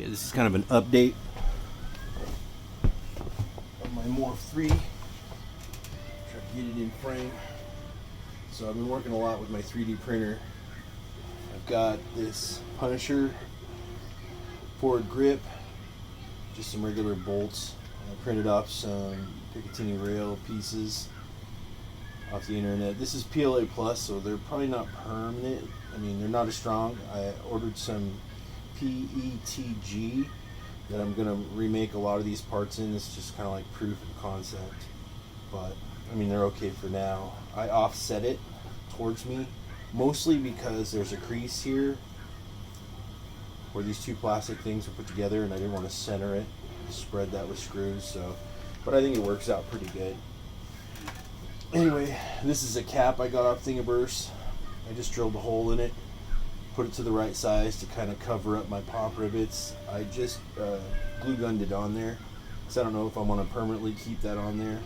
Okay, this is kind of an update of my Morph 3. Try to get it in frame. So I've been working a lot with my 3D printer. I've got this Punisher forward grip, just some regular bolts. I printed off some Picatinny rail pieces off the internet. This is PLA Plus, so they're probably not permanent. I mean, they're not as strong. I ordered some PETG that I'm gonna remake a lot of these parts in. It's just kind of like proof of concept, but I mean, they're okay for now. I offset it towards me, mostly because there's a crease here where these two plastic things are put together, and I didn't want to center it, spread that with screws. So, but I think it works out pretty good. Anyway, this is a cap I got off Thingiverse. I just drilled a hole in it, put it to the right size to kind of cover up my pop rivets. I just glue gunned it on there because I don't know if I want to permanently keep that on there.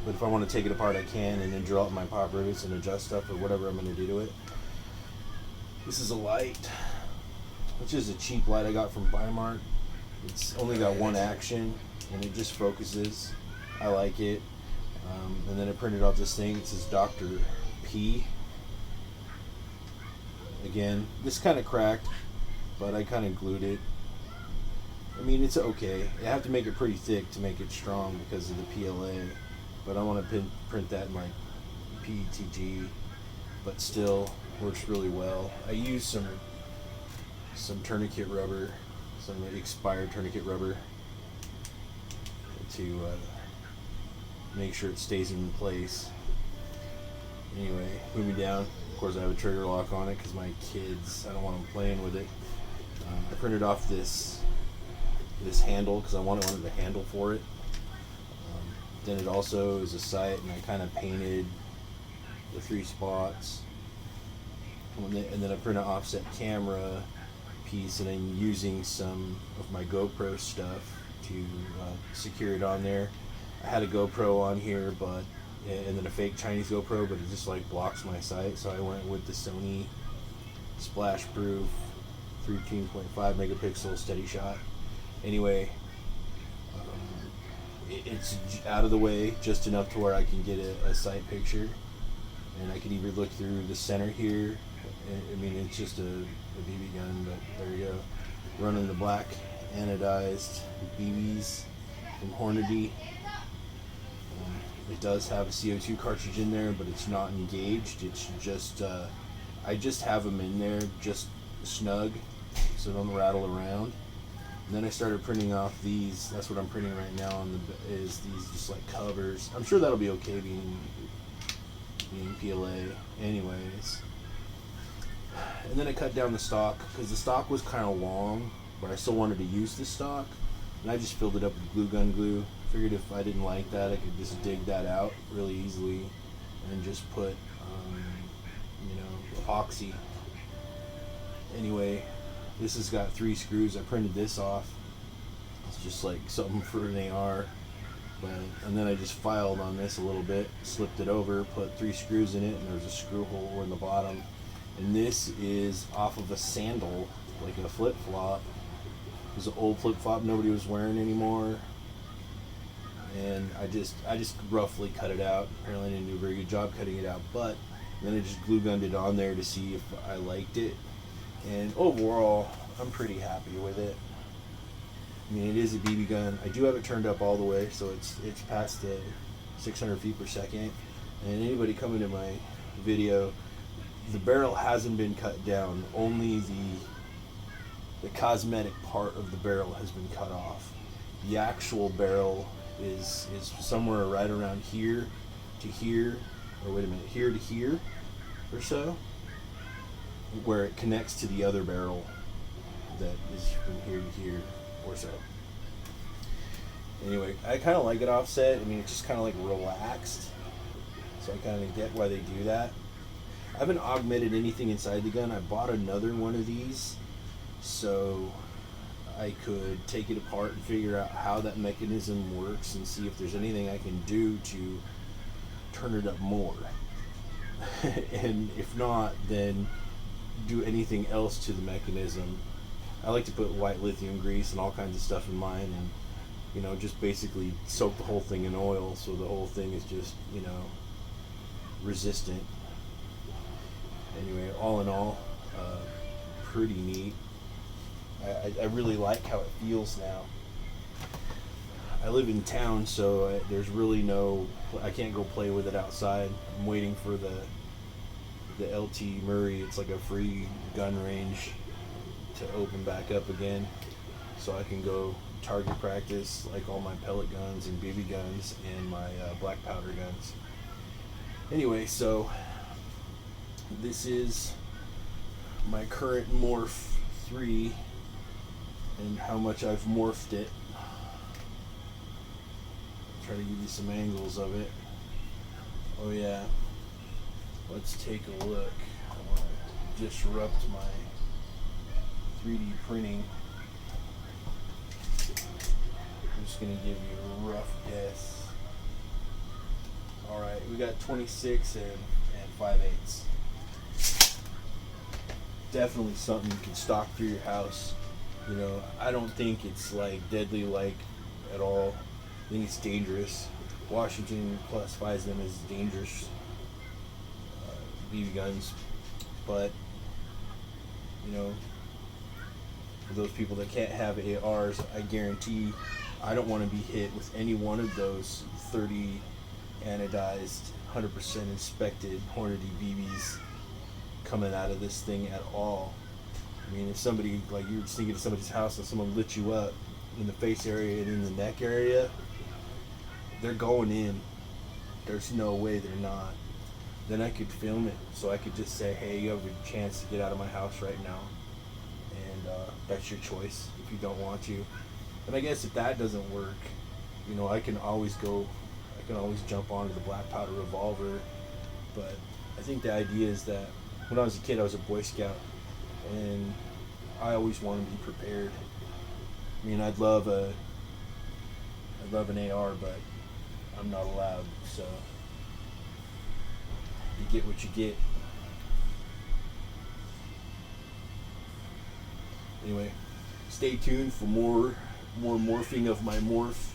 But if I want to take it apart, I can, and then drill out my pop rivets and adjust stuff or whatever I'm going to do to it. This is a light, which is a cheap light I got from Weimar. It's only got one action, and it just focuses. I like it. And then I printed off this thing. It says Dr. P. Again, this kind of cracked, but I kind of glued it. I mean, it's okay. I have to make it pretty thick to make it strong because of the PLA. But I want to print that in like PETG, but still works really well. I use some tourniquet rubber, some expired tourniquet rubber to make sure it stays in place. Anyway, moving down. Of course, I have a trigger lock on it because my kids, I don't want them playing with it. I printed off this handle because I wanted a handle for it. Then it also is a sight, and I kind of painted the 3 spots. And then I printed an offset camera piece, and I'm using some of my GoPro stuff to secure it on there. I had a GoPro on here, and then a fake Chinese GoPro, but it just like blocks my sight, so I went with the Sony splash proof 13.5 megapixel steady shot. Anyway, it's out of the way just enough to where I can get a sight picture, and I can even look through the center here. I mean, it's just a BB gun, but there you go. Running the black anodized BBs from Hornady. It does have a CO2 cartridge in there, but it's not engaged. It's just, I just have them in there just snug so they don't rattle around. And then I started printing off these. That's what I'm printing right now is these just like covers. I'm sure that'll be okay being PLA anyways. And then I cut down the stock because the stock was kind of long, but I still wanted to use the stock. And I just filled it up with glue gun glue. Figured if I didn't like that, I could just dig that out really easily and just put, epoxy. Anyway, this has got 3 screws. I printed this off. It's just like something for an AR. And then I just filed on this a little bit, slipped it over, put 3 screws in it, and there's a screw hole in the bottom. And this is off of a sandal, like a flip-flop. It was an old flip-flop nobody was wearing anymore. And I just roughly cut it out. Apparently I didn't do a very good job cutting it out, but then I just glue gunned it on there to see if I liked it. And overall, I'm pretty happy with it. I mean, it is a BB gun. I do have it turned up all the way, so it's past the 600 feet per second. And anybody coming to my video, the barrel hasn't been cut down. Only the cosmetic part of the barrel has been cut off. The actual barrel is somewhere right around here to here, or wait a minute, here to here or so, where it connects to the other barrel that is from here to here or so. Anyway, I kind of like it offset. I mean, it's just kind of like relaxed, so I kind of get why they do that. I haven't augmented anything inside the gun. I bought another one of these so I could take it apart and figure out how that mechanism works and see if there's anything I can do to turn it up more. And if not, then do anything else to the mechanism I like to put white lithium grease and all kinds of stuff in mine, and just basically soak the whole thing in oil so the whole thing is just resistant. Anyway, all in all, pretty neat. I really like how it feels now. I live in town, so there's really I can't go play with it outside. I'm waiting for the LT Murray. It's like a free gun range to open back up again, so I can go target practice like all my pellet guns and BB guns and my black powder guns. Anyway, so this is my current Morph 3 and how much I've morphed it. Try to give you some angles of it. Oh yeah, let's take a look. I want to disrupt my 3D printing. I'm just going to give you a rough guess. Alright, we got 26 and 5/8. Definitely something you can stock through your house. I don't think it's like deadly like at all. I think it's dangerous. Washington classifies them as dangerous BB guns, but for those people that can't have ARs, I guarantee I don't want to be hit with any one of those 30 anodized, 100% inspected Hornady BBs coming out of this thing at all. I mean, if somebody, like you're sneaking to somebody's house and someone lit you up in the face area and in the neck area, they're going in. There's no way they're not. Then I could film it, so I could just say, hey, you have a chance to get out of my house right now, and that's your choice if you don't want to. And I guess if that doesn't work, I can always jump onto the black powder revolver. But I think the idea is that when I was a kid, I was a Boy Scout, and I always wanted to be prepared. I mean, I'd love an AR, but I'm not allowed, so you get what you get. Anyway, stay tuned for more morphing of my Morph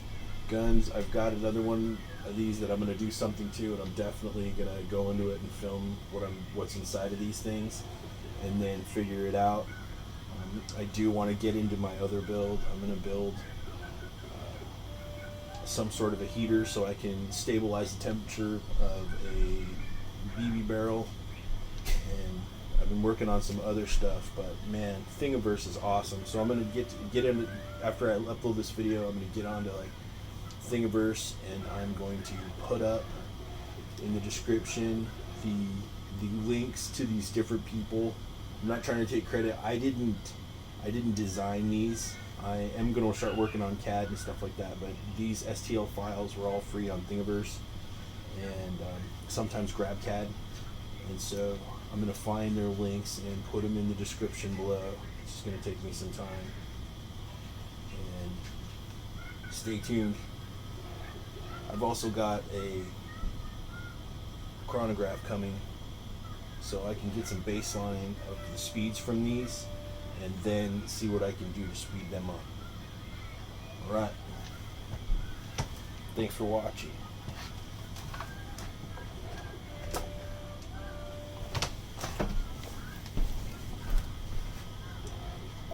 guns. I've got another one of these that I'm going to do something to, and I'm definitely going to go into it and film what's inside of these things and then figure it out. I do want to get into my other build. I'm going to build some sort of a heater so I can stabilize the temperature of a BB barrel, and I've been working on some other stuff, but man, Thingiverse is awesome. So I'm going to get into, after I upload this video, I'm going to get onto like Thingiverse, and I'm going to put up in the description the links to these different people. I'm not trying to take credit. I didn't design these. I am going to start working on CAD and stuff like that, but these STL files were all free on Thingiverse and sometimes GrabCAD, and so I'm going to find their links and put them in the description below. It's just going to take me some time, and stay tuned. I've also got a chronograph coming, so I can get some baseline of the speeds from these and then see what I can do to speed them up. Alright. Thanks for watching.